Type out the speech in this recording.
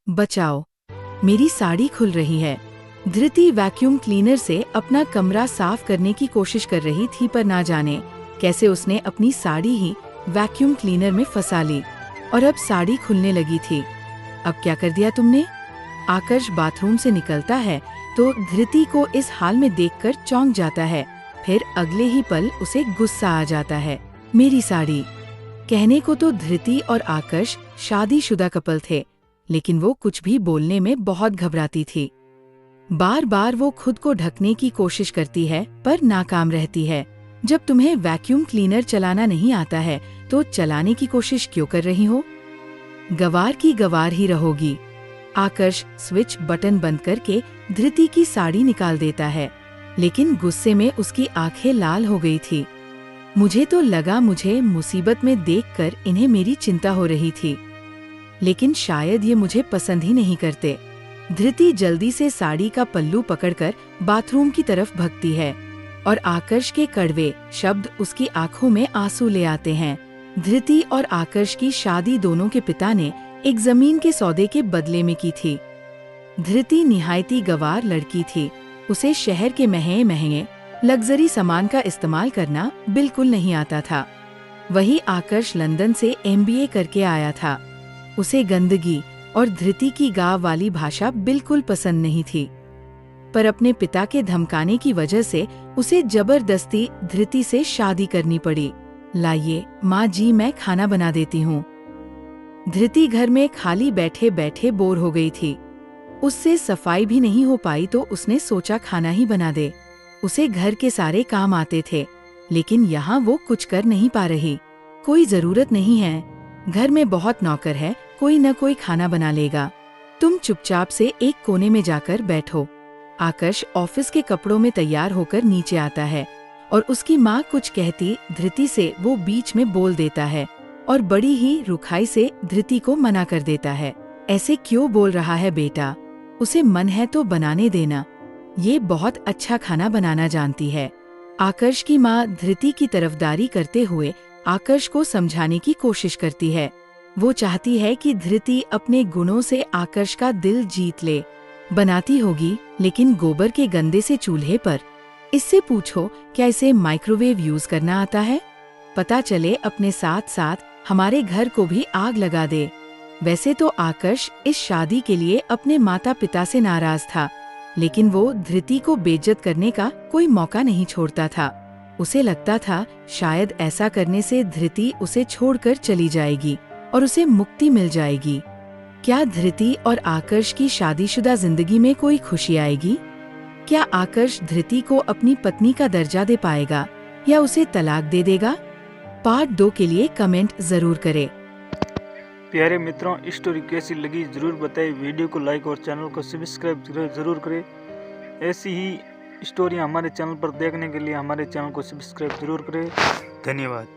बचाओ, मेरी साड़ी खुल रही है। धृति वैक्यूम क्लीनर से अपना कमरा साफ करने की कोशिश कर रही थी, पर ना जाने कैसे उसने अपनी साड़ी ही वैक्यूम क्लीनर में फंसा ली और अब साड़ी खुलने लगी थी। अब क्या कर दिया तुमने? आकर्ष बाथरूम से निकलता है तो धृति को इस हाल में देखकर चौंक जाता है। फिर अगले ही पल उसे गुस्सा आ जाता है। मेरी साड़ी। कहने को तो धृति और आकर्ष शादीशुदा कपल थे, लेकिन वो कुछ भी बोलने में बहुत घबराती थी। बार बार वो खुद को ढकने की कोशिश करती है, पर नाकाम रहती है। जब तुम्हें वैक्यूम क्लीनर चलाना नहीं आता है तो चलाने की कोशिश क्यों कर रही हो? गवार की गवार ही रहोगी। आकर्ष स्विच बटन बंद करके धृति की साड़ी निकाल देता है, लेकिन गुस्से में उसकी आंखें लाल हो गई थी। मुझे तो लगा मुझे मुसीबत में देखकर इन्हें मेरी चिंता हो रही थी, लेकिन शायद ये मुझे पसंद ही नहीं करते। धृति जल्दी से साड़ी का पल्लू पकड़कर बाथरूम की तरफ भगती है और आकर्ष के कड़वे शब्द उसकी आंखों में आंसू ले आते हैं। धृति और आकर्ष की शादी दोनों के पिता ने एक जमीन के सौदे के बदले में की थी। धृति निहायती गवार लड़की थी। उसे शहर के महंगे महंगे लग्जरी सामान का इस्तेमाल करना बिल्कुल नहीं आता था। वही आकर्ष लंदन से MBA करके आया था। उसे गंदगी और धृति की गांव वाली भाषा बिल्कुल पसंद नहीं थी, पर अपने पिता के धमकाने की वजह से उसे जबरदस्ती धृति से शादी करनी पड़ी। लाइए माँ जी, मैं खाना बना देती हूँ। धृति घर में खाली बैठे बैठे बोर हो गई थी। उससे सफाई भी नहीं हो पाई तो उसने सोचा खाना ही बना दे। उसे घर के सारे काम आते थे, लेकिन यहाँ वो कुछ कर नहीं पा रही। कोई जरूरत नहीं है, घर में बहुत नौकर है, कोई न कोई खाना बना लेगा। तुम चुपचाप से एक कोने में जाकर बैठो। आकर्ष ऑफिस के कपड़ों में तैयार होकर नीचे आता है और उसकी माँ कुछ कहती धृति से वो बीच में बोल देता है और बड़ी ही रुखाई से धृति को मना कर देता है। ऐसे क्यों बोल रहा है बेटा? उसे मन है तो बनाने देना, ये बहुत अच्छा खाना बनाना जानती है। आकर्ष की माँ धृति की तरफदारी करते हुए आकर्ष को समझाने की कोशिश करती है। वो चाहती है कि धृति अपने गुणों से आकर्ष का दिल जीत ले। बनाती होगी, लेकिन गोबर के गंदे से चूल्हे पर। इससे पूछो क्या इसे माइक्रोवेव यूज करना आता है? पता चले अपने साथ साथ हमारे घर को भी आग लगा दे। वैसे तो आकर्ष इस शादी के लिए अपने माता पिता से नाराज था, लेकिन वो धृति को बेइज्जत करने का कोई मौका नहीं छोड़ता था। उसे लगता था शायद ऐसा करने से धृति उसे छोड़कर चली जाएगी और उसे मुक्ति मिल जाएगी। क्या धृति और आकर्ष की शादीशुदा जिंदगी में कोई खुशी आएगी? क्या आकर्ष धृति को अपनी पत्नी का दर्जा दे पाएगा या उसे तलाक दे देगा? पार्ट 2 के लिए कमेंट जरूर करें। प्यारे मित्रों, स्टोरी कैसी लगी जरूर बताइए। वीडियो को लाइक और चैनल को सब्सक्राइब जरूर करें। ऐसी ही स्टोरी हमारे चैनल पर देखने के लिए हमारे चैनल को सब्सक्राइब जरूर करें। धन्यवाद।